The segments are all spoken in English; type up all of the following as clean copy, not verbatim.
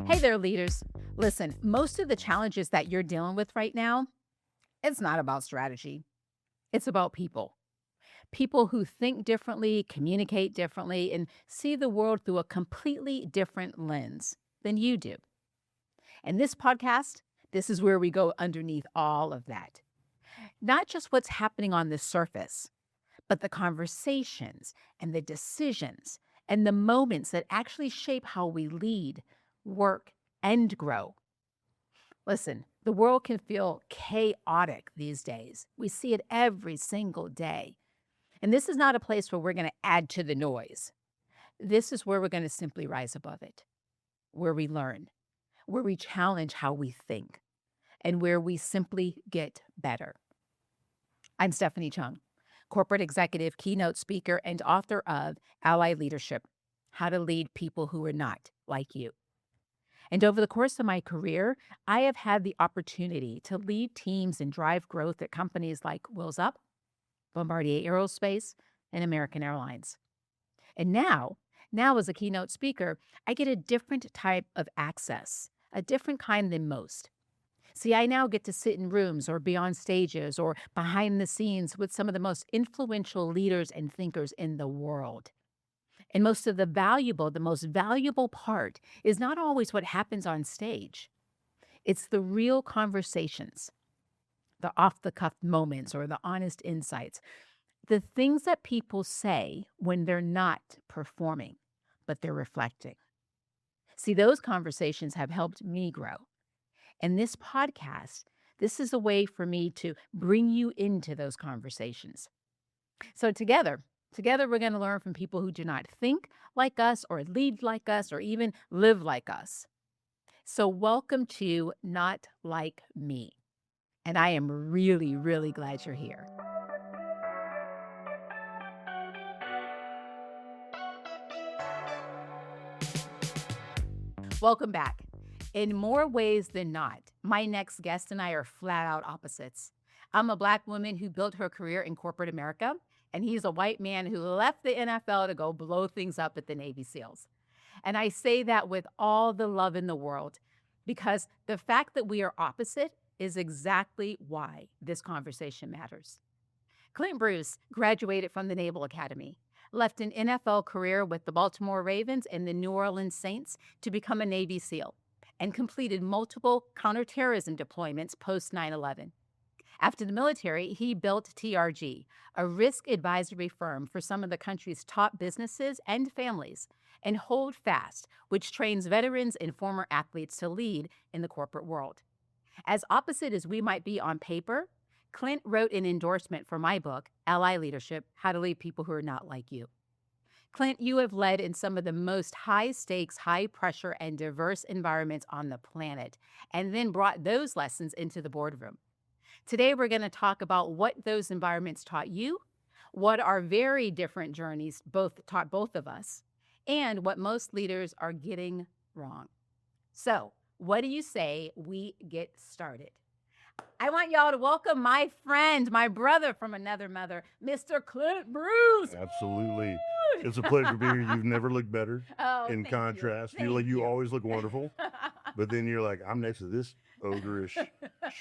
Hey there, leaders. Listen, most of the challenges that you're dealing with right now, it's not about strategy. It's about people. People who think differently, communicate differently, and see the world through a completely different lens than you do. And this podcast, this is where we go underneath all of that. Not just what's happening on the surface, but the conversations and the decisions and the moments that actually shape how we lead, work, and grow. Listen, the world can feel chaotic these days. We see it every single day. And this is not a place where we're going to add to the noise. This is where we're going to simply rise above it, where we learn, where we challenge how we think, and where we simply get better. I'm Stephanie Chung, corporate executive, keynote speaker, and author of Ally Leadership: How to Lead People Who Are Not Like You. And over the course of my career, I have had the opportunity to lead teams and drive growth at companies like Wheels Up, Bombardier Aerospace, and American Airlines. And now as a keynote speaker, I get a different type of access, a different kind than most. See, I now get to sit in rooms or be on stages or behind the scenes with some of the most influential leaders and thinkers in the world. And most of the most valuable part is not always what happens on stage. It's the real conversations, the off-the-cuff moments or the honest insights, the things that people say when they're not performing, but they're reflecting. See, those conversations have helped me grow. And this podcast, this is a way for me to bring you into those conversations. So together we're going to learn from people who do not think like us or lead like us or even live like us. So welcome to Not Like Me. And I am really, really glad you're here. Welcome back. In more ways than not, my next guest and I are flat out opposites. I'm a Black woman who built her career in corporate America, and he's a white man who left the NFL to go blow things up at the Navy SEALs. And I say that with all the love in the world, because the fact that we are opposite is exactly why this conversation matters. Clint Bruce graduated from the Naval Academy, left an NFL career with the Baltimore Ravens and the New Orleans Saints to become a Navy SEAL, and completed multiple counterterrorism deployments post 9/11. After the military, he built TRG, a risk advisory firm for some of the country's top businesses and families, and Hold Fast, which trains veterans and former athletes to lead in the corporate world. As opposite as we might be on paper, Clint wrote an endorsement for my book, Ally Leadership: How to Lead People Who Are Not Like You. Clint, you have led in some of the most high-stakes, high-pressure, and diverse environments on the planet, and then brought those lessons into the boardroom. Today, we're going to talk about what those environments taught you, what our very different journeys taught both of us, and what most leaders are getting wrong. So, what do you say we get started? I want y'all to welcome my friend, my brother from another mother, Mr. Clint Bruce. Absolutely. It's a pleasure to be here. You've never looked better. Oh, In thank contrast, you. you always look wonderful. But then you're like, I'm next to this ogreish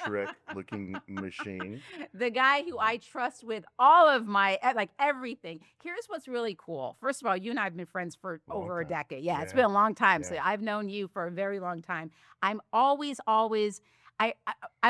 Shrek-looking machine. The guy who I trust with all of my, like everything. Here's what's really cool. First of all, you and I have been friends for Long over a time. decade. Yeah, it's Yeah. been a long time. So Yeah. I've known you for a very long time. I'm always, I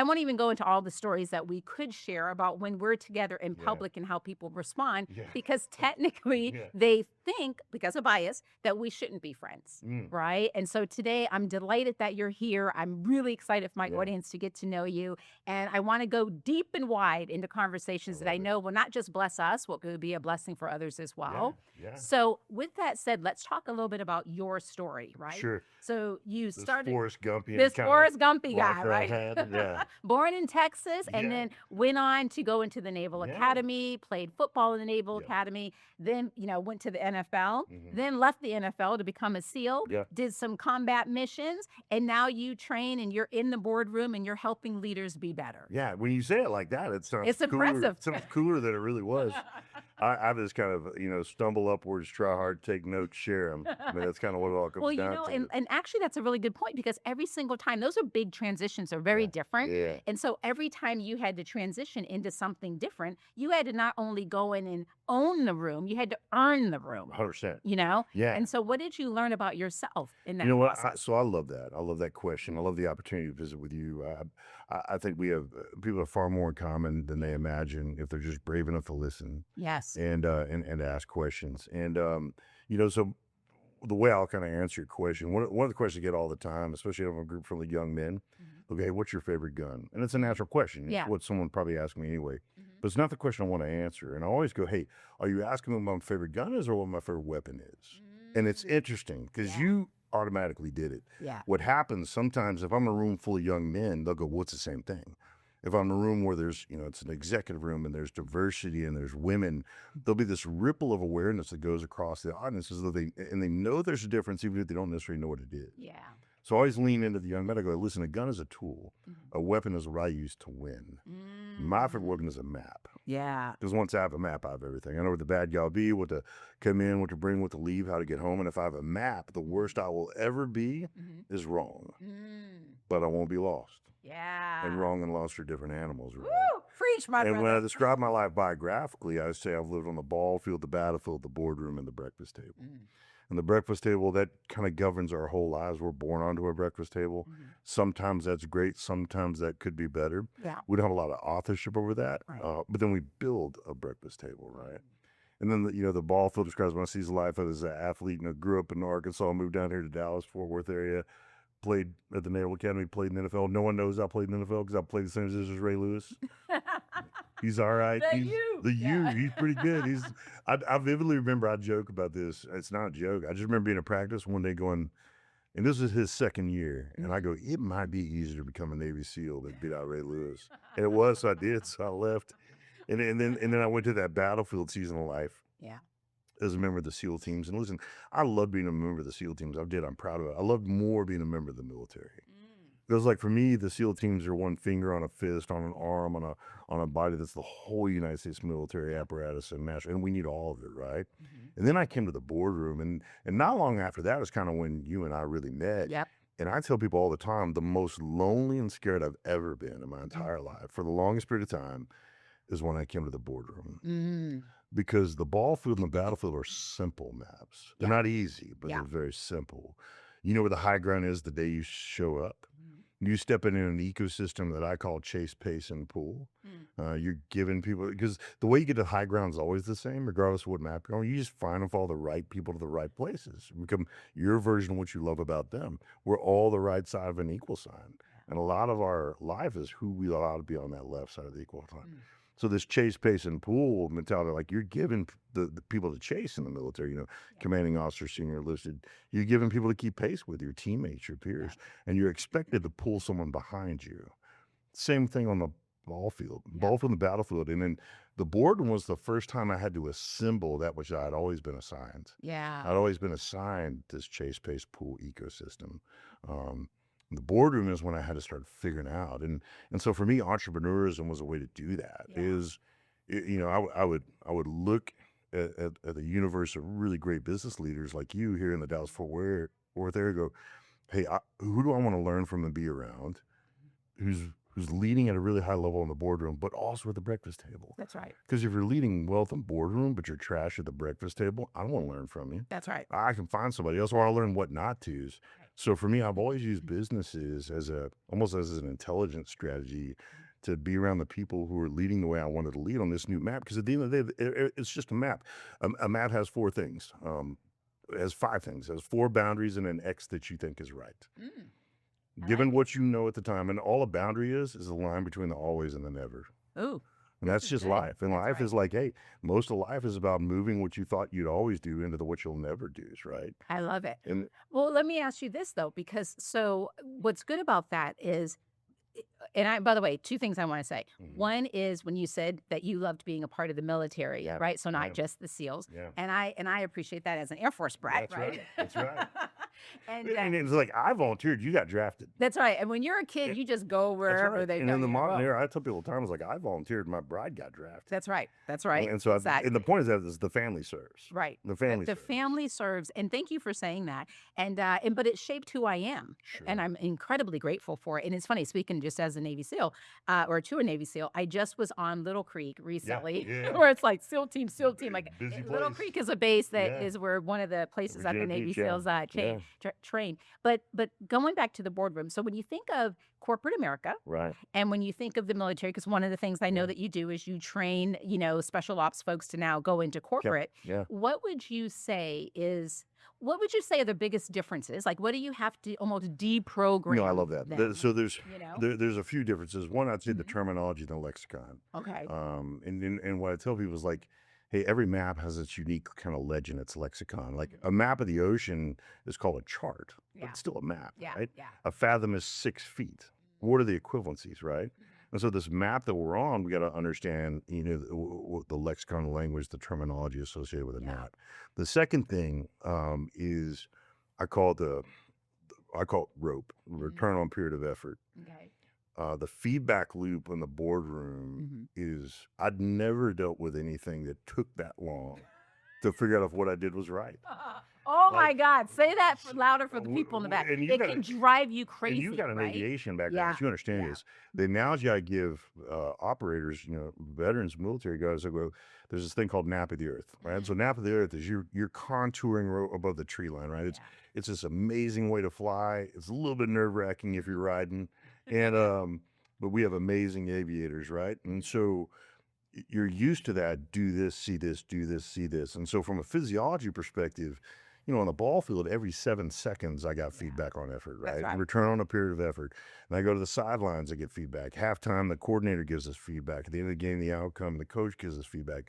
won't even go into all the stories that we could share about when we're together in Yeah. public and how people respond, Yeah. because technically Yeah. they think, because of bias, that we shouldn't be friends, Mm. right? And so today I'm delighted that you're here. I'm really excited for my Yeah. audience to get to know you. And I want to go deep and wide into conversations that I love it. know will not just bless us, but will be a blessing for others as well. Yeah. So with that said, let's talk a little bit about your story, right? Sure. So you This started Forrest Gumpian this kinda Forrest Gumpy guy, rocker I've right? had. Yeah. Born in Texas and Yeah. then went on to go into the Naval Yeah. Academy, played football in the Naval Yep. Academy, then, went to the NFL, Mhm. then left the NFL to become a SEAL, Yeah. did some combat missions, and now you train and you're in the boardroom and you're helping leaders be better. Yeah. When you say it like that, it sounds It's cooler. impressive. It sounds cooler than it really was. I just kind of, stumble upwards, try hard, take notes, share them. I mean, that's kind of what it all Well, comes down and, to. and actually, that's a really good point because every single time, those are big transitions, are very Yeah. different. Yeah. And so every time you had to transition into something different, you had to not only go in and own the room, you had to earn the room, 100%. you know? Yeah. And so, what did you learn about yourself in You that know what? process? So I love that. I love that question. I love the opportunity to visit with you. I think we have people have far more in common than they imagine if they're just brave enough to listen Yes. and ask questions. And so the way I'll kind of answer your question, one of the questions I get all the time, especially from a group full of young men, okay, what's your favorite gun? And it's a natural question. It's Yeah. what someone probably asked me anyway. Mhm. But it's not the question I want to answer. And I always go, hey, are you asking me what my favorite gun is or what my favorite weapon is? And it's interesting because Yeah. you automatically did it. Yeah. What happens sometimes if I'm in a room full of young men, they'll go, well, it's the same thing. If I'm in a room where there's, it's an executive room and there's diversity and there's women, there'll be this ripple of awareness that goes across the audience as though they know there's a difference, even if they don't necessarily know what it is. Yeah. So I always lean into the young men. I go, listen, a gun is a tool. A weapon is what I use to win. My favorite weapon is a map. Yeah. Because once I have a map, I have everything. I know where the bad guy will be, what to come in, what to bring, what to leave, how to get home. And if I have a map, the worst I will ever be is wrong. But I won't be lost. Yeah. And wrong and lost are different animals, right? Woo! Preach, my And brother. when I describe my life biographically, I say I've lived on the ball field, the battlefield, the boardroom, and the breakfast table. And the breakfast table, that kind of governs our whole lives. We're born onto a breakfast table. Sometimes that's great. Sometimes that could be better. Yeah. We don't have a lot of authorship over that. Right. But then we build a breakfast table, right? And then, the ball field describes my season life as an athlete. Grew up in Arkansas, moved down here to Dallas, Fort Worth area, played at the Naval Academy, played in the NFL. No one knows I played in the NFL because I played the same position as Ray Lewis. He's all right. He's pretty good. I vividly remember, I joke about this. It's not a joke. I just remember being in practice one day going, and this is his second year. And I go, it might be easier to become a Navy SEAL than beat out Ray Lewis. And it was, so I did. So I left. And then I went to that battlefield season of life. Yeah. As a member of the SEAL teams. And listen, I love being a member of the SEAL teams. I'm proud of it. I love more being a member of the military. Because like for me, the SEAL teams are one finger on a fist, on an arm, on a body that's the whole United States military apparatus and national, and we need all of it, right? And then I came to the boardroom, and not long after that was kind of when you and I really met. Yep. And I tell people all the time, the most lonely and scared I've ever been in my entire life, for the longest period of time, is when I came to the boardroom. Because the ball field and the battlefield are simple maps. They're not easy, but they're very simple. You know where the high ground is the day you show up. You step in an ecosystem that I call chase, pace, and pull. You're giving people, because the way you get to high ground is always the same, regardless of what map you're on. You just find and follow the right people to the right places. Become your version of what you love about them. We're all the right side of an equal sign. And a lot of our life is who we allow to be on that left side of the equal sign. So this chase, pace, and pull mentality, like you're giving the people to chase in the military, commanding officer, senior enlisted, you're giving people to keep pace with your teammates, your peers, and you're expected to pull someone behind you. Same thing on the ball field, ball field and the battlefield. And then the boardroom was the first time I had to assemble that which I had always been assigned. Yeah. I'd always been assigned this chase, pace, pull ecosystem. The boardroom is when I had to start figuring out. And so for me, entrepreneurism was a way to do that. I would look at the universe of really great business leaders like you here in the Dallas Fort Worth area, go, hey, who do I want to learn from and be around? Who's leading at a really high level in the boardroom, but also at the breakfast table. That's right. Because if you're leading wealth in boardroom, but you're trash at the breakfast table, I don't want to learn from you. That's right. I can find somebody else, or I'll learn what not to. So for me, I've always used businesses as almost as an intelligence strategy to be around the people who are leading the way I wanted to lead on this new map. Because at the end of the day, it's just a map. A map has four things. It has five things. It has four boundaries and an X that you think is right. Given what you know at the time. And all a boundary is the line between the always and the never. Ooh. And that's just life. And That's life right. is like, hey, most of life is about moving what you thought you'd always do into the what you'll never do, right? I love it. And Well, let me ask you this though, because so what's good about that is, by the way, two things I want to say. One is when you said that you loved being a part of the military, right? So not just the SEALs. Yeah. And I appreciate that as an Air Force brat, That's right? That's right. And And it's like, I volunteered, you got drafted. that's right. And when you're a kid, you just go That's wherever right. they And tell in the you to modern go. era, I tell people all the time, it's like, I volunteered, my bride got drafted. That's right. That's right. And so, and the Exactly. point is the family serves. Right. The family The serves. family serves, and thank you for saying that. And but it shaped who I am, and Sure. I'm incredibly grateful for it. And it's funny, speaking just as a Navy SEAL, or to a Navy SEAL, I just was on Little Creek recently, yeah. where it's like SEAL team, SEAL team. Like Busy Little place. Creek is a base that Yeah. is where one of the places that the Virginia Navy Beach, yeah. SEAls train. But going back to the boardroom, so when you think of corporate America, Right. and when you think of the military, because one of the things I know Yeah. that you do is you train, special ops folks to now go into corporate. Yeah. What would you say are the biggest differences? Like, what do you have to almost deprogram? I love that. them, So there's you know? there's a few differences. One, I'd say the Mhm. terminology and the lexicon. Okay. And what I tell people is like, hey, every map has its unique kind of legend, its lexicon. Like a map of the ocean is called a chart, but Yeah. it's still a map, Yeah. right? Yeah. A fathom is 6 feet. What are the equivalencies, right? And so this map that we're on, we got to understand, the lexicon, the language, the terminology associated with a Yeah. map. The second thing is I call it rope, return on period of effort. Okay. The feedback loop in the boardroom is I'd never dealt with anything that took that long to figure out if what I did was right. Oh my Like, God. Say that louder for the people in the back. and you It gotta- can drive you And crazy. you've got an right? aviation background, Yeah. so you understand Yeah. this. The analogy I give operators, veterans, military guys, I go, there's this thing called nap of the earth, right? So nap of the earth is you're contouring above the tree line, right? It's this amazing way to fly. It's a little bit nerve wracking if you're riding, and but we have amazing aviators, right? And so you're used to that. Do this, see this, do this, see this. And so from a physiology perspective, on the ball field, every 7 seconds, I got feedback on effort, That's right? right. Return on a period of effort. And I go to the sidelines, I get feedback. Halftime, the coordinator gives us feedback. At the end of the game, the outcome, the coach gives us feedback.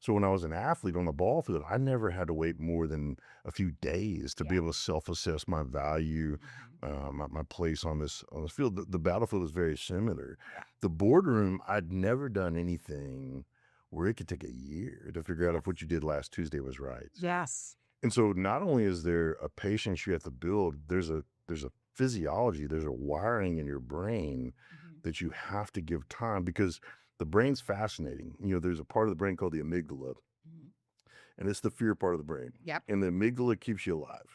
So when I was an athlete on the ball field, I never had to wait more than a few days to be able to self-assess my value, my place on this field. The battlefield is very similar. Yeah. The boardroom, I'd never done anything where it could take a year to figure out if what you did last Tuesday was right. Yes. And so not only is there a patience you have to build, there's a physiology, there's a wiring in your brain that you have to give time, because the brain's fascinating. There's a part of the brain called the amygdala, and it's the fear part of the brain. Yep. And the amygdala keeps you alive.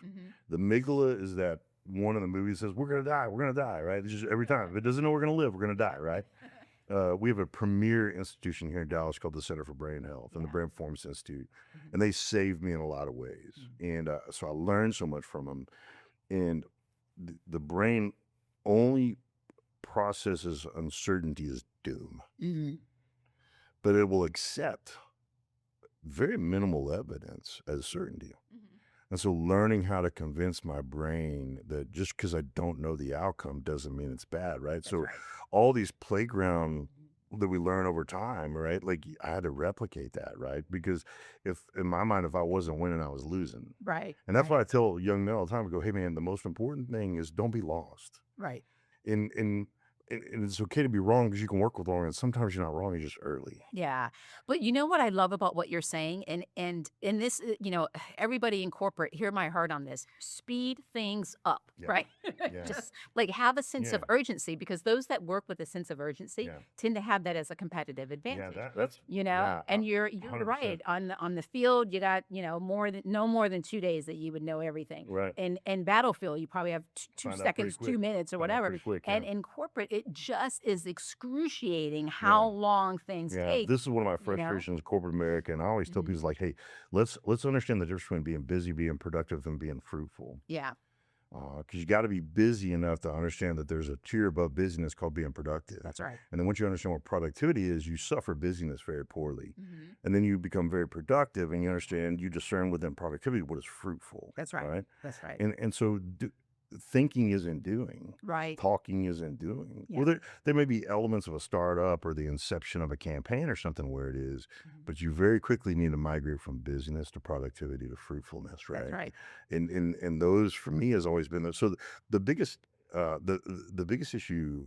The amygdala is that one in the movie says, we're going to die, right? It's just every time. If it doesn't know we're going to live, we're going to die, right? We have a premier institution here in Dallas called the Center for Brain Health and the Brain Performance Institute. And they saved me in a lot of ways. And so I learned so much from them. And the brain only processes uncertainty as doom, but it will accept very minimal evidence as certainty. And so learning how to convince my brain that just because I don't know the outcome doesn't mean it's bad, right? So all these playground that we learn over time, right? Like I had to replicate that, right? Because in my mind, if I wasn't winning, I was losing. Right. And that's why I tell young men all the time, I go, hey man, the most important thing is don't be lost. Right. And it's okay to be wrong because you can work with wrong. And sometimes you're not wrong, you're just early. Yeah. But you know what I love about what you're saying? And in this, everybody in corporate, hear my heart on this. Speed things up, right? Yeah. Just like have a sense of urgency, because those that work with a sense of urgency tend to have that as a competitive advantage. Yeah, that's and you're 100%. right. On the field, you got, no more than 2 days that you would know everything. Right. And battlefield, you probably have 2 Find out seconds, pretty 2 quick. minutes or Find out whatever. pretty quick, And yeah. in corporate, it just is excruciating how long things take. This is one of my frustrations with corporate America, and I always tell people, like, hey, let's understand the difference between being busy, being productive, and being fruitful. Yeah. Because you got to be busy enough to understand that there's a tier above busyness called being productive. That's right. And then once you understand what productivity is, you suffer busyness very poorly. And then you become very productive, and you discern within productivity what is fruitful. That's right. Right. That's right. And so thinking isn't doing. Right. Talking isn't doing. Yeah. Well, there may be elements of a startup or the inception of a campaign or something where it is, but you very quickly need to migrate from busyness to productivity to fruitfulness, right? That's right. And those for me has always been so the biggest the biggest issue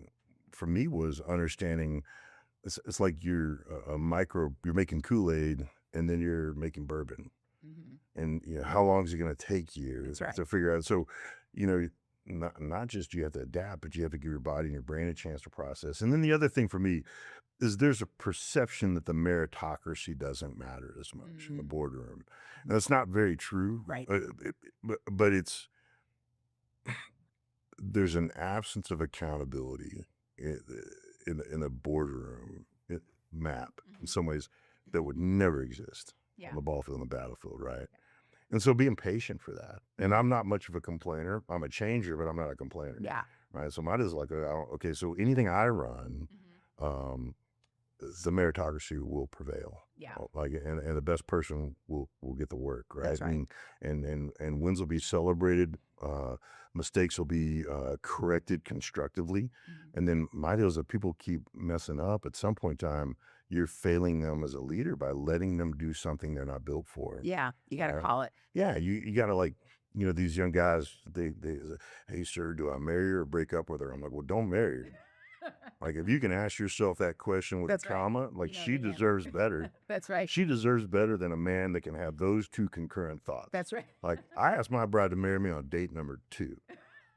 for me was understanding it's like you're you're making Kool-Aid and then you're making bourbon. and how long is it going to take you That's right. to figure out? So, not just you have to adapt, but you have to give your body and your brain a chance to process. And then the other thing for me is there's a perception that the meritocracy doesn't matter as much in the boardroom. And that's not very true, Right. but there's an absence of accountability in the boardroom map in some ways that would never exist Yeah. on the ball field and the battlefield, right? And so being patient for that. And I'm not much of a complainer. I'm a changer, but I'm not a complainer. Yeah. Right. So mine is like, okay, so anything I run, the meritocracy will prevail. Yeah. Like, and the best person will get the work, right? That's right. And wins will be celebrated. Mistakes will be corrected constructively. And then my deal is that people keep messing up. At some point in time, you're failing them as a leader by letting them do something they're not built for. Yeah. You got to call it. Yeah, you got to, like, these young guys, they hey, sir, do I marry her or break up with her? I'm like, well, don't marry her. Like, if you can ask yourself that question with That's a right. comma, like, You know she the answer. deserves better. That's right. She deserves better than a man that can have those two concurrent thoughts. That's right. Like, I asked my bride to marry me on date number 2.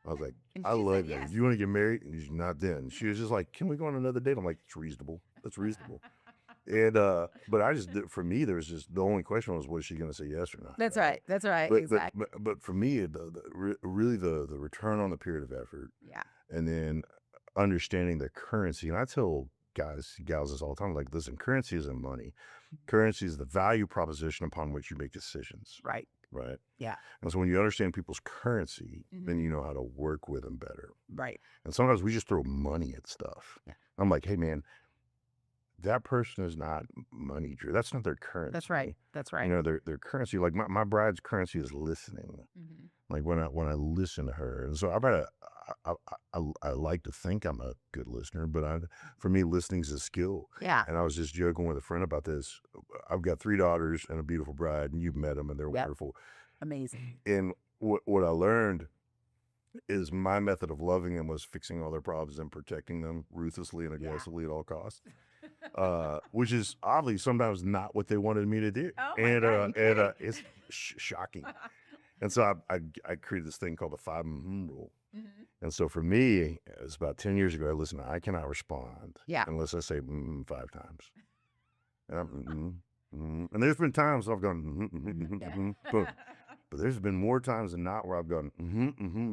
I was like, And I she said love you. yes. You want to get married? And she's not then. She was just like, can we go on another date? I'm like, it's reasonable. That's reasonable. And but I just, for me, there was just, the only question was she going to say yes or not? That's right. That's right. But, Exactly. but for me, really the return on the period of effort, Yeah. and then understanding the currency. And I tell gals this all the time, like, listen, currency isn't money. Currency is the value proposition upon which you make decisions. Right. Right. Yeah. And so when you understand people's currency, then you know how to work with them better. Right. And sometimes we just throw money at stuff. Yeah. I'm like, hey, man, that person is not money driven. That's not their currency. That's right. That's right. Their currency, like my bride's currency is listening. Like when I listen to her. And so I like to think I'm a good listener, but for me, listening's a skill. Yeah. And I was just joking with a friend about this. I've got 3 daughters and a beautiful bride, and you've met them, and they're wonderful. Amazing. And what I learned is my method of loving them was fixing all their problems and protecting them ruthlessly and aggressively at all costs. Which is oddly sometimes not what they wanted me to do. Oh my God, and it's shocking. And so I created this thing called the 5 rule. And so for me, it's about 10 years ago, I listened, I cannot respond unless I say 5 times. And and there's been times I've gone, but there's been more times than not where I've gone,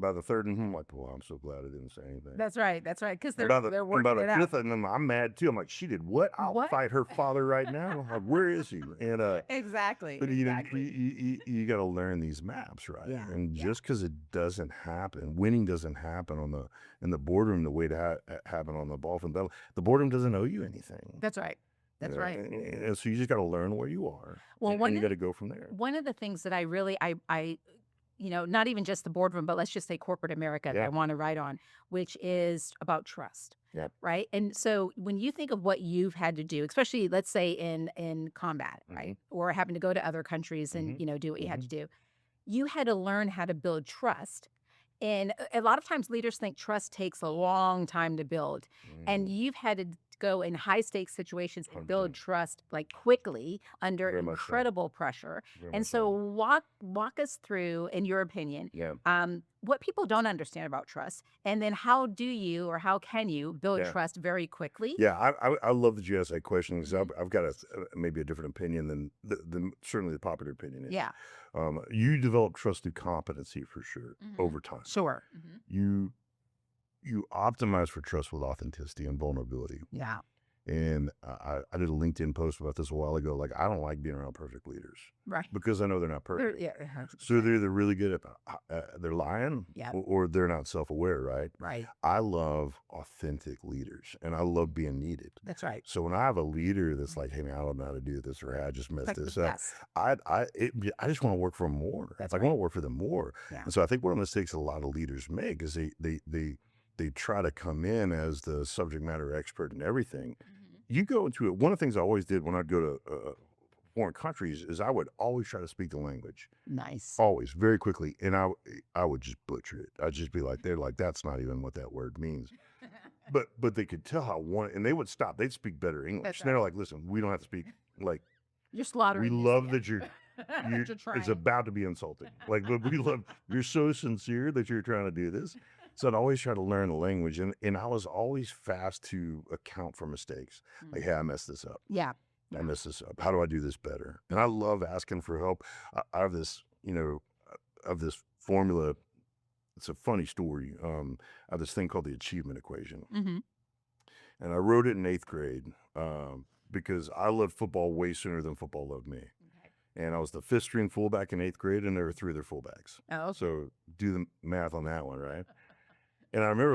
by the 3rd, like, well, I'm so glad I didn't say anything. That's right. That's right. Because they're About working it out. 5th, and then I'm mad too. I'm like, she did what? I'll fight her father right now. Like, where is he? And Exactly. but Exactly. you got to learn these maps, right? Yeah. And just because it doesn't happen, winning doesn't happen in the boardroom the way it happen on the ball field. The boardroom doesn't owe you anything. That's right. That's right. And so you just got to learn where you are. Well, and you got to go from there. One of the things that I really, not even just the boardroom, but let's just say corporate America that I want to write on, which is about trust. Yep. Right. And so when you think of what you've had to do, especially let's say in combat, right, or having to go to other countries and, do what you had to do, you had to learn how to build trust. And a lot of times leaders think trust takes a long time to build. And you've had to go in high stakes situations and build trust like quickly under Very much so. incredible pressure. Very And much so walk us through, in your opinion, what people don't understand about trust, and then how do you or how can you build trust very quickly? Yeah, I love that you asked that question because I've got maybe a different opinion than certainly the popular opinion is. Yeah. You develop trust through competency for sure over time. Sure. You optimize for trust with authenticity and vulnerability. Yeah. And I did a LinkedIn post about this a while ago. Like, I don't like being around perfect leaders. Right. Because I know they're not perfect. Yeah. So they're either really good at they're lying Yeah. or they're not self-aware, right? Right. I love authentic leaders and I love being needed. That's right. So when I have a leader that's like, hey man, I don't know how to do this, or hey, I just messed Like this the up, best. I just want to work for them more. That's I want to work for them more. Yeah. And so I think one of the mistakes a lot of leaders make is they try to come in as the subject matter expert in everything. You go into it. One of the things I always did when I'd go to foreign countries is I would always try to speak the language. Nice. Always, very quickly. And I would just butcher it. I'd just be like, they're like, that's not even what that word means. But they could tell how and they would stop. They'd speak better English. That's And they're like, listen, we don't have to speak like, You're slaughtering. we love that you're It's trying. about to be insulting. Like, but we love, you're so sincere that you're trying to do this. So I'd always try to learn the language. And I was always fast to account for mistakes. Like, hey, I messed this up. Yeah. I messed this up. How do I do this better? And I love asking for help. I have this, of this formula. It's a funny story. I have this thing called the achievement equation. Mm-hmm. And I wrote it in 8th grade because I loved football way sooner than football loved me. Okay. And I was the 5th string fullback in 8th grade, and there were 3 other fullbacks. Oh, So do the math on that one, right? And I remember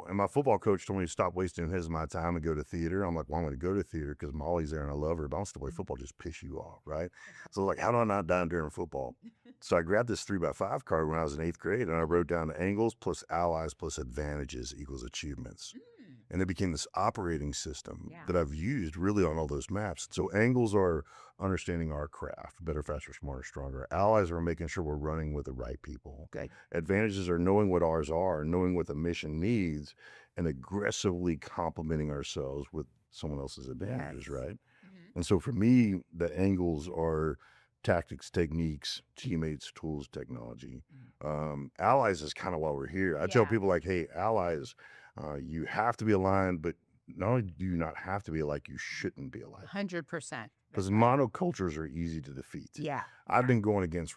and my football coach told me to stop wasting my time and go to theater. I'm like, well, I'm going to go to theater because Molly's there and I love her, but I don't still play football, just piss you off, right? So like, how do I not die during football? So I grabbed this 3x5 card when I was in 8th grade, and I wrote down the angles plus allies plus advantages equals achievements. And it became this operating system that I've used really on all those maps. So angles are understanding our craft, better, faster, smarter, stronger. Allies are making sure we're running with the right people. Okay. Advantages are knowing what ours are, knowing what the mission needs, and aggressively complementing ourselves with someone else's advantages, right? And so for me, the angles are tactics, techniques, teammates, tools, technology. Allies is kind of why we're here. I tell people like, hey, allies, you have to be aligned, but not only do you not have to be alike, you shouldn't be alike. 100%. Because monocultures are easy to defeat. Yeah. I've been going against,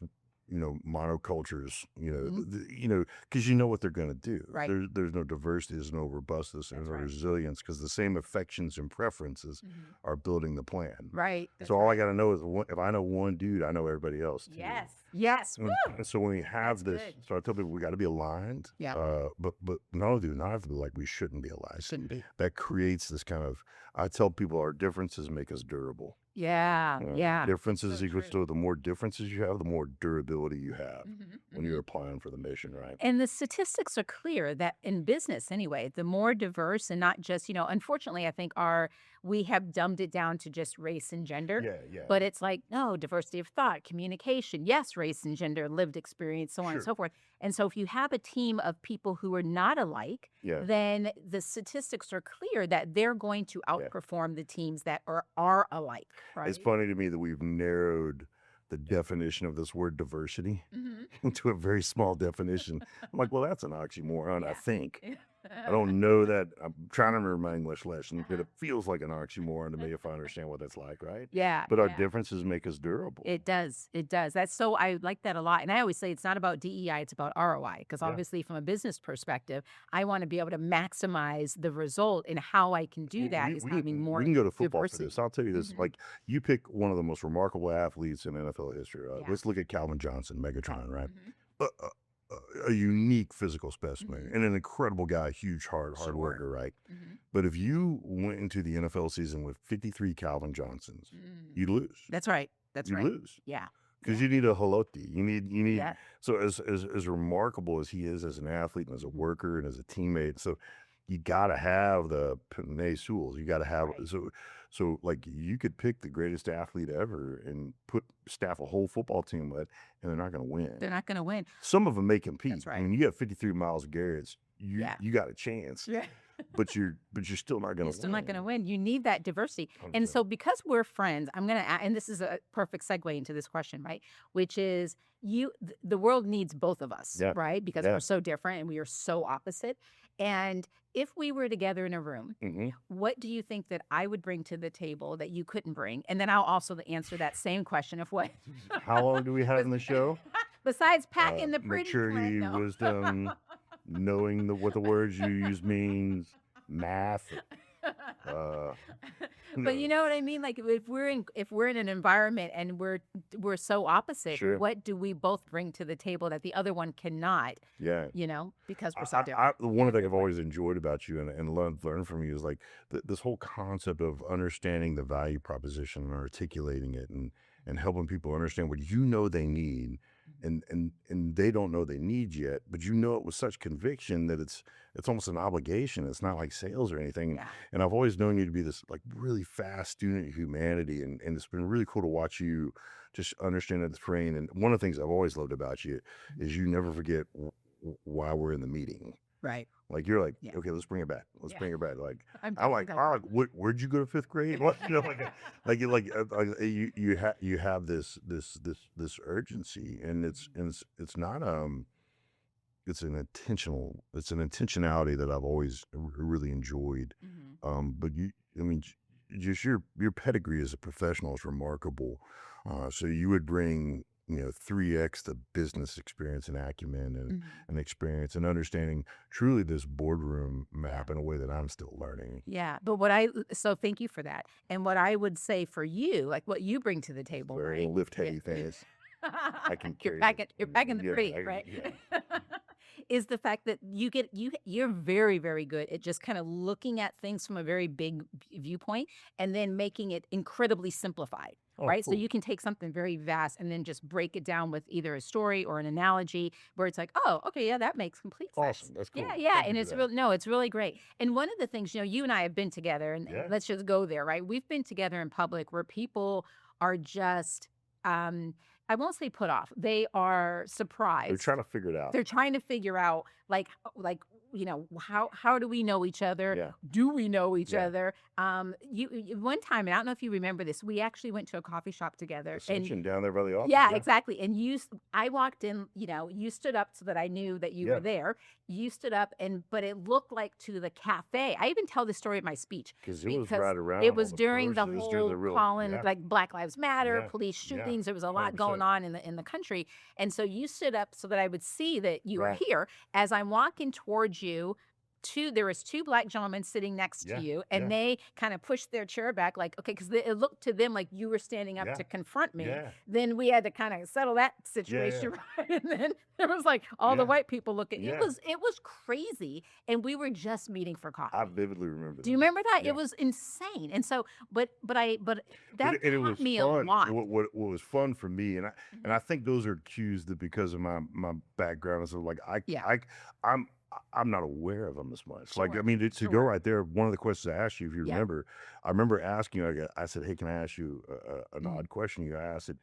monocultures, because you know what they're going to do. Right. There's no diversity, there's no robustness, there's no resilience, because the same affections and preferences are building the plan. Right. So all I got to know is if I know one dude, I know everybody else too. Yes. Yes. And so when we have this, so I tell people we got to be aligned. Yeah. But not only do we not have to be like, we shouldn't be aligned. Shouldn't be. That creates this kind of, I tell people our differences make us durable. Yeah. Yeah. Differences equals to the more differences you have, the more durability you have when you're applying for the mission, right? And the statistics are clear that in business anyway, the more diverse and not just, unfortunately, I think we have dumbed it down to just race and gender. Yeah. But it's like, no, diversity of thought, communication, yes, race and gender, lived experience, so on and so forth. And so if you have a team of people who are not alike, then the statistics are clear that they're going to outperform the teams that are alike. Right? It's funny to me that we've narrowed the definition of this word diversity into a very small definition. I'm like, well, that's an oxymoron, I think. I don't know that. I'm trying to remember my English lesson, but it feels like an oxymoron to me if I understand what that's like, right? Yeah. But our differences make us durable. It does. It does. I like that a lot. And I always say it's not about DEI, it's about ROI. Because obviously from a business perspective, I want to be able to maximize the result, and how I can do that is having more We can go to football diversity. for this. I'll tell you this, like you pick one of the most remarkable athletes in NFL history. Let's look at Calvin Johnson, Megatron, right? A unique physical specimen and an incredible guy, huge hard worker, right? But if you went into the NFL season with 53 Calvin Johnsons, you'd lose. That's right. You lose. Yeah. Because you need a haloti. You need so as remarkable as he is as an athlete and as a worker and as a teammate, so you gotta have the Pene Sewells. You gotta have so like you could pick the greatest athlete ever and staff a whole football team with, and they're not gonna win. They're not gonna win. Some of them may compete. That's right. I mean, you got 53 Miles Garrett's, you got a chance. Yeah. But you're still not gonna win. Still not going to win. You need that diversity. And so because we're friends, I'm going to and this is a perfect segue into this question, right? Which is the world needs both of us, right? Because we're so different and we are so opposite. And if we were together in a room, what do you think that I would bring to the table that you couldn't bring? And then I'll also answer that same question of what. How long do we have in the show? Besides packing the pretty maturity, wisdom, knowing what the words you use means, math. But you know what I mean? Like if we're in an environment and we're so opposite, what do we both bring to the table that the other one cannot? Yeah. Because we're so different. One thing I've always enjoyed about you and learned from you is like this whole concept of understanding the value proposition and articulating it and helping people understand what they need. And they don't know they need yet, but it with such conviction that it's almost an obligation. It's not like sales or anything. And I've always known you to be this like really fast student of humanity, and it's been really cool to watch you just understand the terrain. And one of the things I've always loved about you is you never forget why we're in the meeting. Right. Like you're like, Yeah. okay, let's bring it back. Let's Yeah. bring it back. Like I'm I'm like, definitely oh, like where'd you go to fifth grade? What you have this urgency, and it's not it's an intentionality that I've always really enjoyed. that. Mhm. But I mean, just your pedigree as a professional is remarkable. So you would bring 3x the business experience and acumen Mhm. and experience and understanding truly this boardroom Yeah. map in a way that I'm still learning. Yeah, but so thank you for that. And what I would say for you, like what you bring to the table, Where I right? lift Yeah. heavy things, I can You're carry back in you're back in the yeah, pretty, right? yeah. Is the fact that you're very, very good at just kind of looking at things from a very big viewpoint and then making it incredibly simplified. Oh, Right. So cool. you can take something very vast and then just break it down with either a story or an analogy where it's like, oh, okay, yeah, that makes complete sense. Awesome. That's Yeah, cool. yeah. Thank you And for it's that. no, it's really great. And one of the things, you and I have been together, and Yeah. let's just go there, right? We've been together in public where people are just I won't say put off. They are They're surprised. trying to figure it out. They're trying to figure out how do we know each other? Yeah. Do we know each Yeah. other? One time, and I don't know if you remember this, we actually went to a coffee shop together, and Ascension down there by the office. yeah, exactly. And I walked in, you stood up so that I knew that you Yeah. were there. You stood up, but it looked like to the cafe. I even tell this story in my speech Because it was because right around it all was the during the protests. It was during whole the real, calling, yeah, like Black Lives Matter, yeah, police yeah, shootings. There was a lot 100%. going on in the country, and so you stood up so that I would see that you were Right. here. As I'm walking towards you, there was two black gentlemen sitting next to Yeah, you, and yeah. they kind of pushed their chair back, like, okay, because it looked to them like you were standing up Yeah. to confront me. Yeah. Then we had to kind of settle that situation, right? And then there was like all the Yeah. white people looking. Yeah. It was crazy, and we were just meeting for coffee. I vividly remember Do you that. remember that? Yeah. It was insane. And so, but that And taught it was me a fun. lot. What was fun for me, and I think those are cues that because of my background, and so like Yeah. I'm not aware of them as much. Like I Sure, mean, to go sure. right there, one of the questions I asked you, if you Yeah. remember, I remember asking you. I said, "Hey, can I ask you an Mhm. odd question?" I asked it.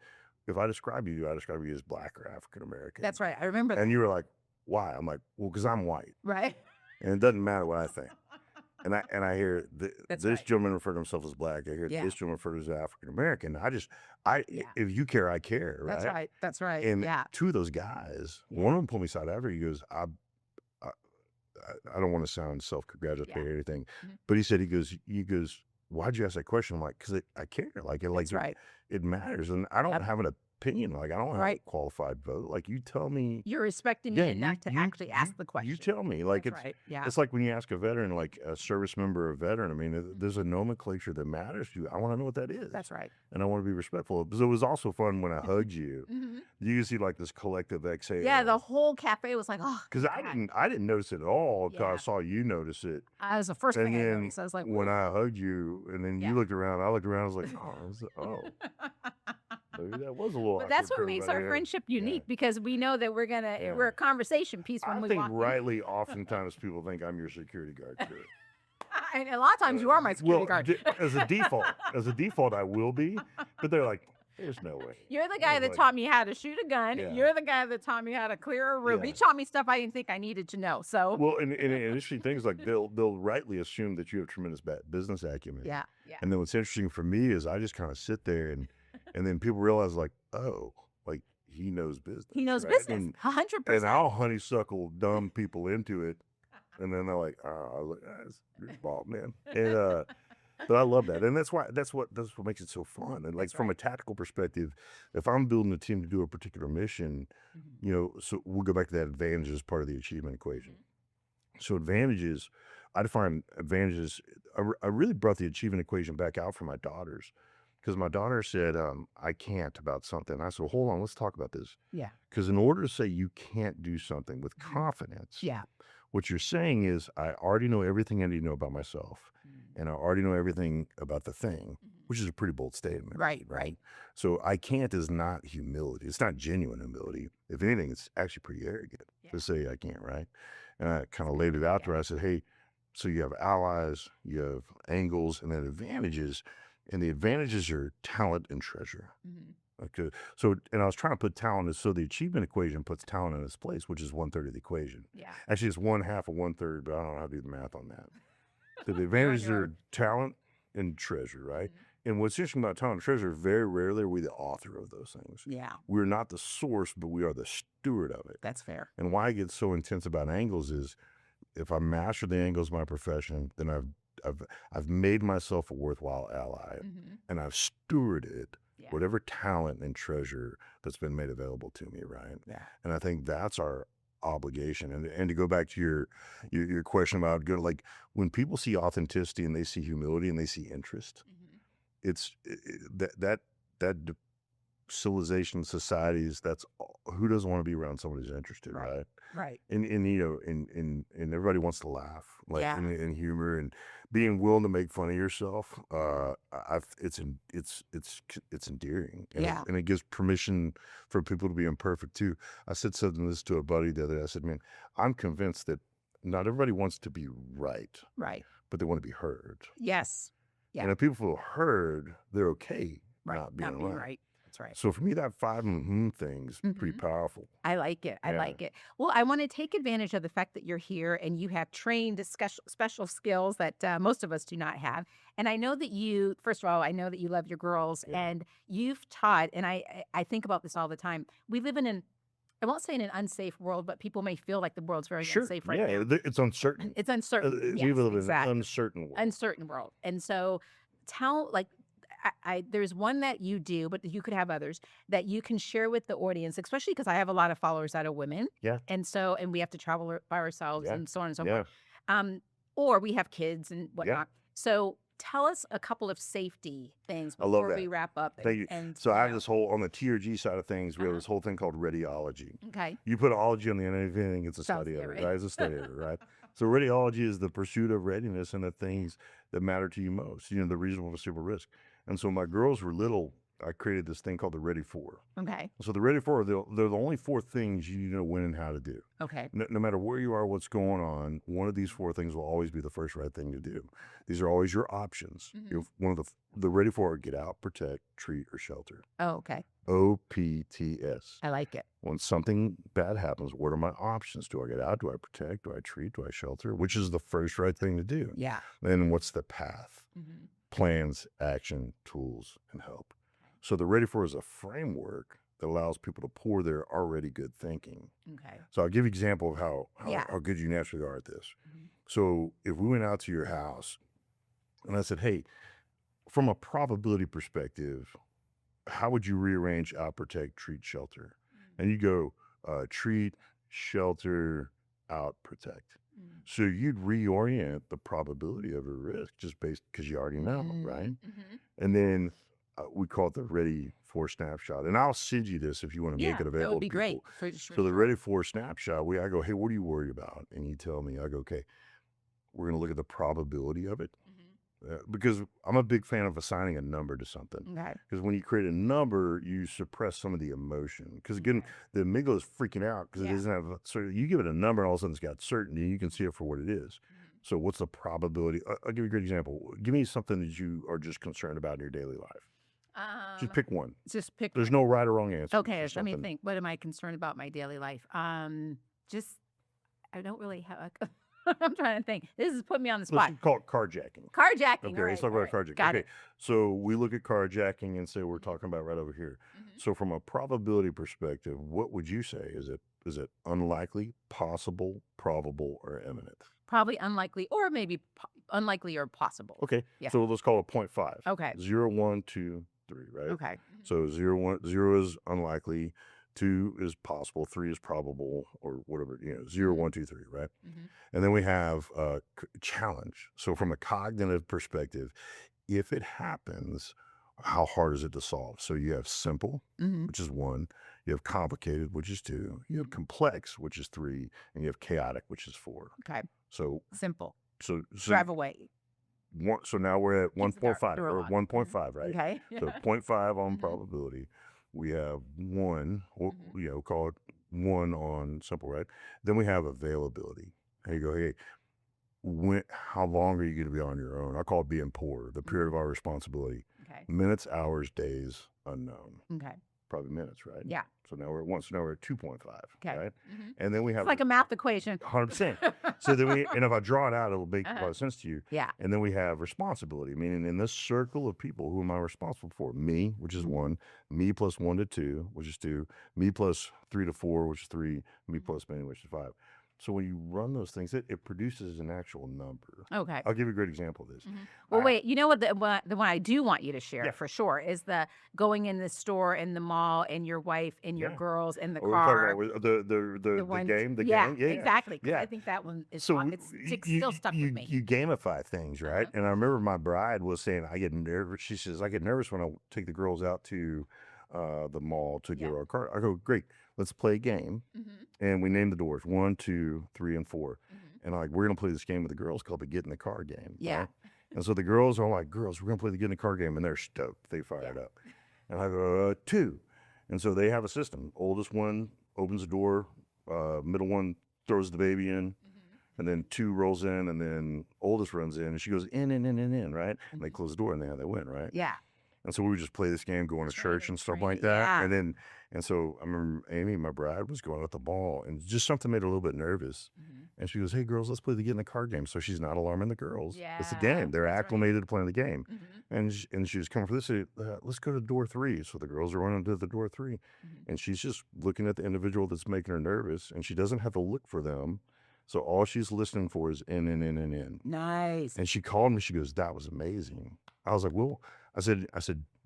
If I describe you, I describe you as Black or African American. That's right. I remember that. And you were like, "Why?" I'm like, "Well, because I'm white, Right. and it doesn't matter what I think." And I hear That's this right. gentleman refer to himself as Black. I hear Yeah. this gentleman refer to as African American. Yeah. If you care, I care, right? That's right. That's right. And Yeah. two of those guys, Yeah. one of them pulled me aside after. He goes, I don't want to sound self-congratulatory or anything, Mhm. but he said, he goes, why'd you ask that question? I'm like, because I care. Like, That's right. it matters. And I don't Yep. have an opinion. Like, I don't have a Right. qualified vote. Like, you tell me. You're respecting Yeah, me enough to actually ask the you question. tell me. Like, That's right. Yeah. it's like when you ask a veteran, like a service member or veteran, I mean, there's a nomenclature that matters to you. I want to know what that is. That's right. And I want to be respectful. So it was also fun when I hugged you. Mhm. You can see like this collective exhale. Yeah. The whole cafe was like, oh, Because I didn't notice it at all until Yeah. I saw you notice it. that was the first And thing I then noticed. I was like, when "Whoa." I hugged you, and then Yeah. you looked around, I looked around, I was like, maybe that was a little. But that's awkward what for makes everybody our here. friendship Yeah. unique because we know that we're a conversation piece when I we think walk in. rightly, oftentimes people think I'm your security guard too. And a lot of times you are my security Well, guard. as a default, I will be. But they're like, there's no way. You're the guy that like- taught me how to shoot a gun. Yeah. You're the guy that taught me how to clear a room. Yeah. He taught me stuff I didn't think I needed to know. So Well, and interesting things like they'll rightly assume that you have tremendous business acumen. yeah. And then what's interesting for me is I just kind of sit there and then people realize like, oh, like he knows business. He knows right? business. And 100%. I'll honeysuckle dumb people into it. And then they're like, oh, that's your fault, man. And but I love that. And that's what makes it so fun. And like That's from a tactical perspective, if I'm building a team to do a particular mission, Mhm. so we'll go back to that advantages part of the achievement equation. Mm-hmm. So advantages, I define advantages. I really brought the achievement equation back out for my daughters because my daughter said, I can't about something. I said, hold on, let's talk about this. Yeah. Because in order to say you can't do something with Mhm. confidence, Yeah. what you're saying is, I already know everything I need to know about myself, Mhm. and I already know everything about the thing, Mhm. which is a pretty bold statement. Right. So I can't is not humility. It's not genuine humility. If anything, it's actually pretty arrogant to say I can't, right? And I kind of laid it out there. I said, hey, so you have allies, you have angles, and then advantages. And the advantages are talent and treasure. Mhm. Okay. So, and I was trying to put talent as, so the achievement equation puts talent in its place, which is 1/3 of the equation. Yeah. Actually, it's 1/2 of 1/3, but I don't know how to do the math on that. So the You're on advantages your are own. talent and treasure, right? Mhm. And what's interesting about talent and treasure, very rarely are we the author of those things. Yeah, We're not the source, but we are the steward of it. that's fair. And why I get so intense about angles is, if I master the angles of my profession, then I've made myself a worthwhile ally, Mhm. and I've stewarded Yeah. whatever talent and treasure that's been made available to me, right? Yeah. And I think that's our obligation. And to go back to your question about good, like when people see authenticity and they see humility and they see interest, Mhm. it's that civilization, societies, who doesn't want to be around somebody who's interested, Right. right? Right. And and everybody wants to laugh, like Yeah. in humor, and being willing to make fun of yourself. It's endearing, and Yeah. it gives permission for people to be imperfect too. I said something this to a buddy the other day. I said, man, I'm convinced that not everybody wants to be right, Right. but they want to be heard. Yes. Yeah. And if people feel heard, they're okay Right. not being Not being right. right. That's right. So for me, that five thing's pretty Mhm. powerful. I like it. I Yeah. like it. Well, I want to take advantage of the fact that you're here and you have trained special skills that most of us do not have. And I know that you, first of all, I know that you love your girls Yeah. and you've taught, and I think about this all the time. We live in an, I won't say in an unsafe world, but people may feel like the world's very Sure. unsafe right Yeah, now. it's uncertain. It's uncertain. We Yes, live in an exactly. uncertain world. Uncertain world. And so tell like there's one that you do, but you could have others that you can share with the audience, especially because I have a lot of followers that are women. Yeah. And so, and we have to travel by ourselves Yeah. and so on and so Yeah. forth. Or we have kids and Yeah. whatnot. So tell us a couple of safety things I love before we that. wrap up. Thank you. And So I have know. this whole, on the TRG side of things, we have Uh-huh. this whole thing called radiology. Okay. You put ology on the end of anything, it's a Sounds study of it, scary. right? It's a study of it, right? So radiology is the pursuit of readiness and the things that matter to you most, the reasonable foreseeable risk. And so my girls were little, I created this thing called the Ready For. Okay. So the Ready For, they're the only four things you need to know when and how to do. Okay. No matter where you are, what's going on, one of these four things will always be the first right thing to do. These are always your options. Mhm. One of the Ready For are get out, protect, treat, or shelter. Oh, okay. OPTS. I like it. When something bad happens, what are my options? Do I get out? Do I protect? Do I treat? Do I shelter? Which is the first right thing to do? Yeah. Then what's the path? Mhm. Plans, action, tools, and help. So the Ready For is a framework that allows people to pour their already good thinking. Okay. So I'll give you an example of Yeah. how good you naturally are at this. Mhm. So if we went out to your house and I said, hey, from a probability perspective, how would you rearrange out, protect, treat, shelter? And you go treat, shelter, out, protect. Mm. So you'd reorient the probability of a risk just based because you already know, right? Mhm. And then we call it the Ready For snapshot. And I'll send you this if you want to make Yeah, it that available would be to great. people. For sure. So the Ready For snapshot, I go, hey, what are you worried about? And you tell me, I go, okay, we're going to look at the probability of it. Because I'm a big fan of assigning a number to something. Okay. Because when you create a number, you suppress some of the emotion. Because again, the amygdala is freaking out because it Yeah. doesn't have. So you give it a number, and all of a sudden it's got certainty. You can see it for what it is. So what's the probability? I'll give you a great example. Give me something that you are just concerned about in your daily life. Just pick one. Just pick. There's no right or wrong answer. Okay, Just let me something. think. What am I concerned about in my daily life? Just I don't really have. I'm trying to think. This is putting me on the spot. Let's call it carjacking. Carjacking. Okay, let's talk about carjacking. Got Okay, it. so we look at carjacking and say we're talking about right over here. So from a probability perspective, what would you say? Is it unlikely, possible, probable, or imminent? Probably unlikely, or maybe unlikely or possible. Okay, Yeah. so let's call it 0.5. Okay. 0, 1, 2, 3, right? Okay. So 0 is unlikely, 2 is possible, 3 is probable, or whatever, 0, 1, 2, 3, right? And then we have challenge. So from a cognitive perspective, if it happens, how hard is it to solve? So you have simple, which is 1, you have complicated, which is 2, you have complex, which is 3, and you have chaotic, which is 4. Okay. So Simple. so Drive away. so now we're at Keeps the dark 1.5 door or locked. 1.5, right? Okay. So 0.5 on probability. We have 1, call it 1 on simple, right? Then we have availability. And you go, hey, how long are you going to be on your own? I call it being poor, the period of our responsibility. Okay. Minutes, hours, days, unknown. Okay. probably minutes, right? Yeah. So now we're at 1. So now we're at 2.5, Okay. right? Mm-hmm. And then we It's have like a math equation. 100%. So then and if I draw it out, it'll make a lot of sense to you. Yeah. And then we have responsibility, meaning in this circle of people, who am I responsible for? Me, which is 1, me plus 1 to 2, which is 2, me plus 3 to 4, which is 3, me plus many, which is 5. So when you run those things, it produces an actual number. Okay. I'll give you a great example of this. Well, wait, you know what? The one I do want you to share Yeah. for sure is the going in the store, in the mall, and your wife and your Yeah. girls in the We're car. talking about the one- game, the yeah, game. Yeah, exactly. 'Cause yeah. I think that one is So still stuck with me. you gamify things, right? And I remember my bride was saying, I get nervous. She says, I get nervous when I take the girls out to the mall to get our car. I go, great, let's play a game. And we name the doors 1, 2, 3, and 4. And like, we're going to play this game with the girls called the Get in the Car game. Yeah. Right? And so the girls are like, girls, we're going to play the Get in the Car game. And they're stoked. They fire it up. And I go, 2. And so they have a system. Oldest one opens the door, middle one throws the baby in, and then 2 rolls in, and then oldest runs in, and she goes in, right? And they close the door, and they win, right? Yeah. And so we would just play this game, going to church and stuff like that. And so I remember Amy, my bride, was going at the ball, and just something made her a little bit nervous. And she goes, hey, girls, let's play the Get in the Car game. So she's not alarming the girls. It's a game. They're acclimated to playing the game. And she was coming for this. Let's go to door 3. So the girls are running to the door 3. And she's just looking at the individual that's making her nervous, and she doesn't have to look for them. So all she's listening for is in. Nice. And she called me. She goes, that was amazing. I was like, well, I said,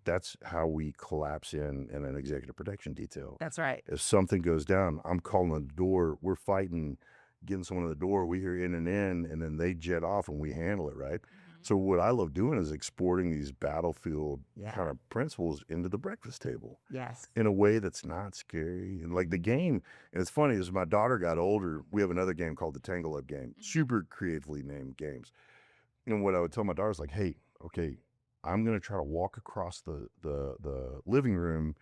that's how we collapse in an executive protection detail. That's right. If something goes down, I'm calling the door. We're fighting, getting someone to the door. We hear in, and then they jet off, and we handle it, right? So what I love doing is exporting these battlefield kind of principles into the breakfast table. Yes. In a way that's not scary. And like the game, and it's funny, as my daughter got older, we have another game called the Tangle Up game. Super creatively named games. And what I would tell my daughter is like, hey, okay, I'm going to try to walk across the living room,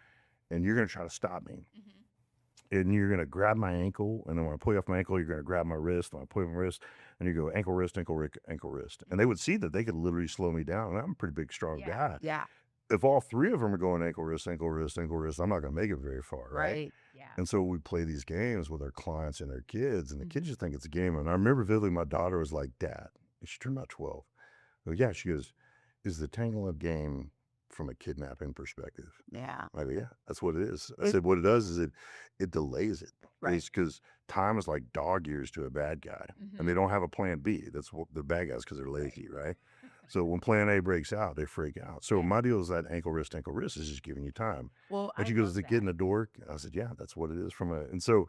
and you're going to try to stop me. And you're going to grab my ankle, and then when I pull you off my ankle, you're going to grab my wrist. When I pull you off my wrist, and you go ankle, wrist, ankle, ankle, wrist. And they would see that they could literally slow me down. And I'm a pretty big, strong guy. Yeah. If all 3 of them are going ankle, wrist, ankle, wrist, ankle, wrist, I'm not going to make it very far, right? Yeah. And so we play these games with our clients and their kids, and the kids just think it's a game. And I remember vividly, my daughter was like, Dad, she turned about 12. I go, yeah, she goes, is the Tangle Up game from a kidnapping perspective? Yeah. I go, yeah, that's what it is. I said, what it does is it delays it. Right. It's because time is like dog years to a bad guy, and they don't have a plan B. That's what the bad guys, because they're lazy, right? So when plan A breaks out, they freak out. So my deal is that ankle, wrist is just giving you time. Well, and she goes, to get in the door? I said, yeah, that's what it is and so,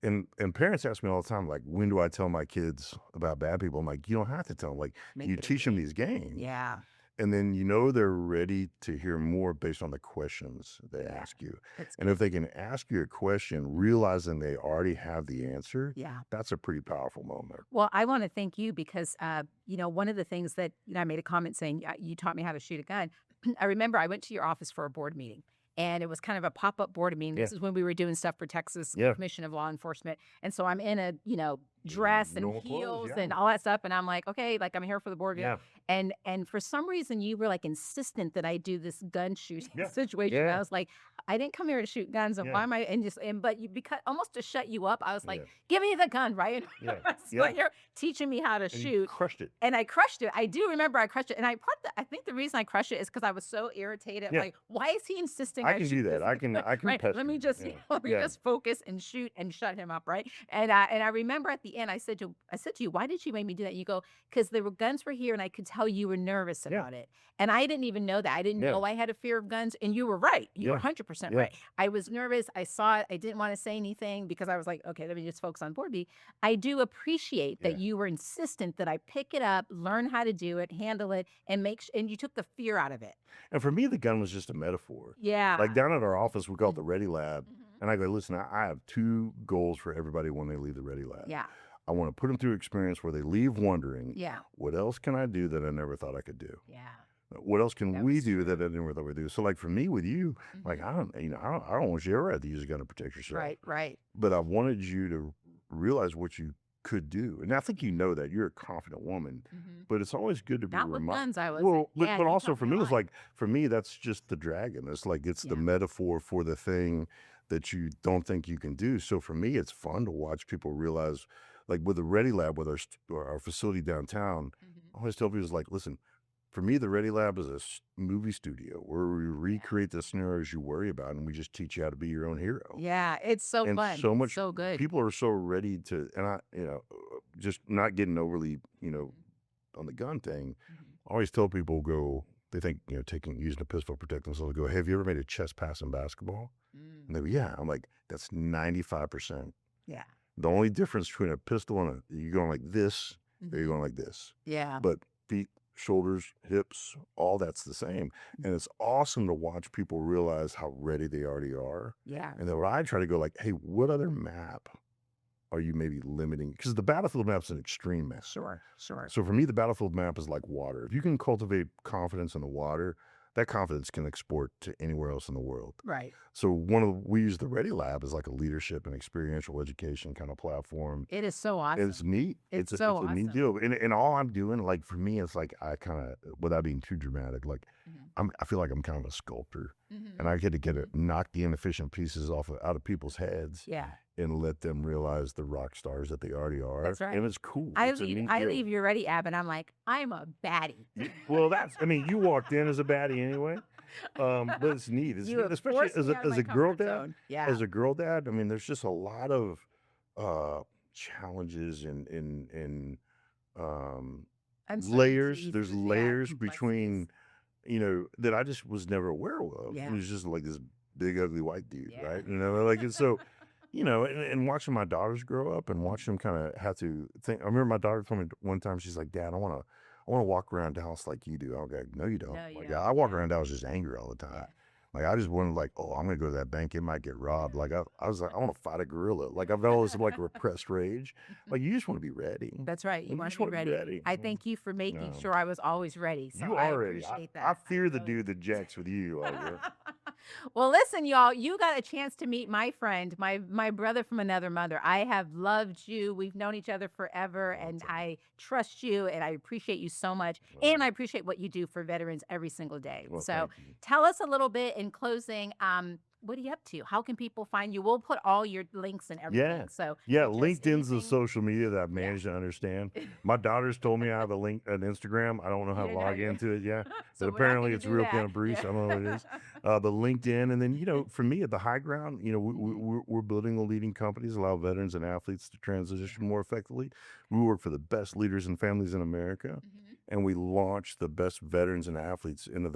and parents ask me all the time, like, when do I tell my kids about bad people? I'm like, you don't have to tell them. Like, you teach them these games. Yeah. And then they're ready to hear more based on the questions they ask you. And if they can ask you a question, realizing they already have the answer, that's a pretty powerful moment. Well, I want to thank you because, one of the things that, I made a comment saying you taught me how to shoot a gun. I remember I went to your office for a board meeting. And it was kind of a pop-up board meeting. This is when we were doing stuff for Texas Commission of Law Enforcement. And so I'm in a, dress and heels and all that stuff. And I'm like, okay, like I'm here for the board meeting. And for some reason you were like insistent that I do this gun shooting situation. I was like, I didn't come here to shoot guns. And why am I? But because almost to shut you up, I was like, give me the gun, right? So you're teaching me how to shoot. You crushed it. And I crushed it. I do remember I crushed it. And I think the reason I crushed it is because I was so irritated. Like, why is he insisting I can do that. I can right? Let me just just focus and shoot and shut him up, right? And I remember at the end I said to you, why did you make me do that? And you go, because the guns were here and I could tell you were nervous about it. And I didn't even know that. I didn't know I had a fear of guns. And you were right. You were 100% right. I was nervous. I saw it. I didn't want to say anything because I was like, okay, let me just focus on board B. I do appreciate that you were insistent that I pick it up, learn how to do it, handle it, and and you took the fear out of it. And for me, the gun was just a metaphor. Yeah. Like down at our office, we call it the Ready Lab. And I go, listen, I have 2 goals for everybody when they leave the Ready Lab. Yeah. I want to put them through experience where they leave wondering, yeah, what else can I do that I never thought I could do? Yeah. What else can we do that I never thought we'd do? So like for me with you, like I don't want you ever have to use a gun to protect yourself. Right, right. But I wanted you to realize what you could do. And I think you know that you're a confident woman, Mhm. but it's always good to be Not with reminded. guns, I wasn't. Well, Yeah, but you also taught for me a me, it's lot. like, for me, that's just the dragon. It's like, it's the Yeah. metaphor for the thing that you don't think you can do. So for me, it's fun to watch people realize, like with the Ready Lab, with our facility downtown, Mhm. I always tell people, is like, listen, for me, the Ready Lab is a movie studio where we Yeah. recreate the scenarios you worry about, and we just teach you how to be your own hero. Yeah, it's so And fun. so It's much so good. people are so ready to, and just not getting overly, Mhm. on the gun thing. Mhm. I always tell people, they think, using a pistol to protect themselves, go, have you ever made a chest pass in basketball? Mm. And they go, yeah. I'm like, that's 95%. Yeah. The only difference between a pistol and you're going like this, or you're Mhm. going like this. Yeah. But feet, shoulders, hips, all that's the same. And it's awesome to watch people realize how ready they already are. Yeah. And then when I try to go like, hey, what other map are you maybe limiting? Because the battlefield map's an extreme map. Sure. Sure. So for me, the battlefield map is like water. If you can cultivate confidence in the water, that confidence can export to anywhere else in the world. Right. So we use the Ready Lab as like a leadership and experiential education kind of platform. It is so awesome. It's neat. It's It's so a neat awesome. deal. And all I'm doing, like for me, it's like I kind of, without being too dramatic, like Mhm. I feel like I'm kind of a sculptor, and Mhm. I get to Mhm. knock the inefficient pieces out of people's heads Yeah. and let them realize the rock stars that they already are. That's right. And it's cool. I It's a neat I deal. leave your Ready app, and I'm like, I'm a baddie. Well, you walked in as a baddie anyway. But it's neat. It's You neat, have especially forced me out of as my a girl comfort dad. zone. Yeah. As a girl dad, I mean, there's just a lot of challenges and layers. Uncertainties. There's Yeah. layers Complexities. between, that I just was never aware of. Yeah. It was just like this big ugly white dude, Yeah. right? Like, and so, and watching my daughters grow up and watching them kind of have to think. I remember my daughter told me one time, she's like, "Dad, I want to walk around Dallas like you do." I'm like, "No, you don't." No, you Like, don't. I walk Yeah. around Dallas just angry all the time. Yeah. Like, I just wanted, like, oh, I'm gonna go to that bank, it might get robbed. Like, I was like, I want to fight a gorilla. Like, I've got all this like repressed rage. Like, you just want to be ready. That's right. You want just to be wanna be ready. ready. I thank you for making No. sure I was always ready. So You I are ready. appreciate I that. fear the really dude that jacks with you. Like, Well, listen, y'all, you got a chance to meet my friend, my brother from another mother. I have loved you. We've known each other forever, and I trust you, and I appreciate you so much. And I appreciate what you do for veterans every single day. Well, So thank you. tell us a little bit in closing. What are you up to? How can people find you? We'll put all your links and everything. Yeah. So Yeah, just LinkedIn's the anything- social media that I've managed to understand. My daughter's told me I have an Instagram. I don't know how to You know, log you're- into it yet. So But we're not apparently gonna it's do real that. Clint Bruce. Yeah. I don't know what it is. But LinkedIn, and then for me at the high ground, we're building the leading companies, allow veterans and athletes to transition more effectively. We work for the best leaders and families in America, and we launch the best veterans and athletes into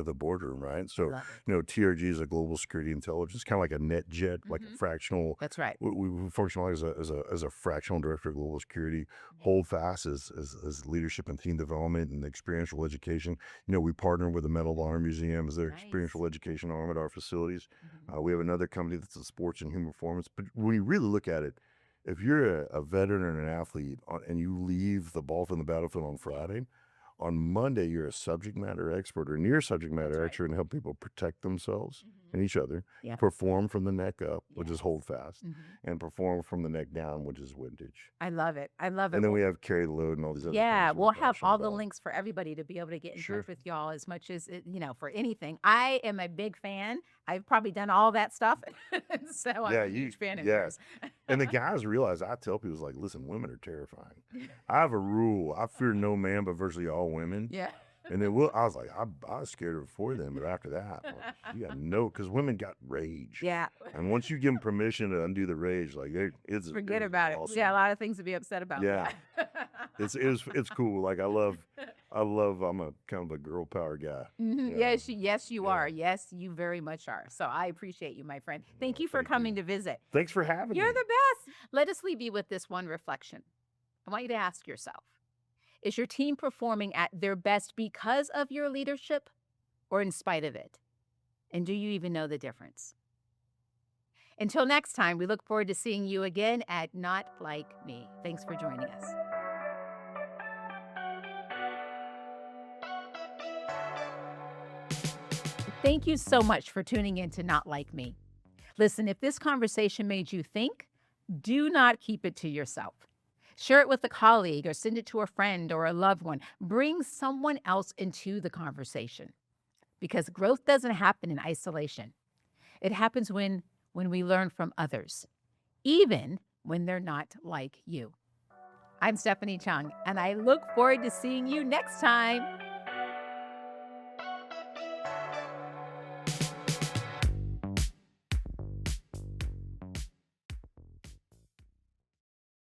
the boardroom, right? So Love it. TRG is a global security intelligence, kind of like a net jet, like a fractional. That's right. We function as a fractional director of global security. Hold fast as leadership and team development and experiential education. We partner with the Medal Honor Museum as their experiential education arm at our facilities. We have another company that's a sports and human performance. But when you really look at it, if you're a veteran and an athlete and you leave the ball from the battlefield on Friday, on Monday, you're a subject matter expert or near subject matter expert and help people protect themselves and each other, Yeah. perform from the neck up, which is Yes. hold fast, and perform from the neck down, which is windage. I love it. I love it. And then Well, we have carry the load and all these other yeah, things. we'll have all the links for everybody to be able to get in Sure. touch with y'all as much as, for anything. I am a big fan. I've probably done all that stuff. So I'm a huge fan of yours. And the guys realize, I tell people, like, listen, women are terrifying. I have a rule. I fear no man but virtually all women. Yeah. And then I was like, I was scared of it before then, but after that, you got because women got rage. Yeah. And once you give them permission to undo the rage, like Forget about it. awesome. We got a lot of things to be upset about. Yeah. It's cool. Like I'm a kind of a girl power guy. Mhm. Yeah. Yes, you Yeah. are. Yes, you very much are. So I appreciate you, my friend. Thank you for thank coming you. to visit. Thanks for having You're me. the best. Let us leave you with this one reflection. I want you to ask yourself, is your team performing at their best because of your leadership or in spite of it? And do you even know the difference? Until next time, we look forward to seeing you again at Not Like Me. Thanks for joining us. Thank you so much for tuning in to Not Like Me. Listen, if this conversation made you think, Do not keep it to yourself. Share it with a colleague or send it to a friend or a loved one. Bring someone else into the conversation because growth doesn't happen in isolation. It happens when we learn from others, even when they're not like you. I'm Stephanie Chung, and I look forward to seeing you next time.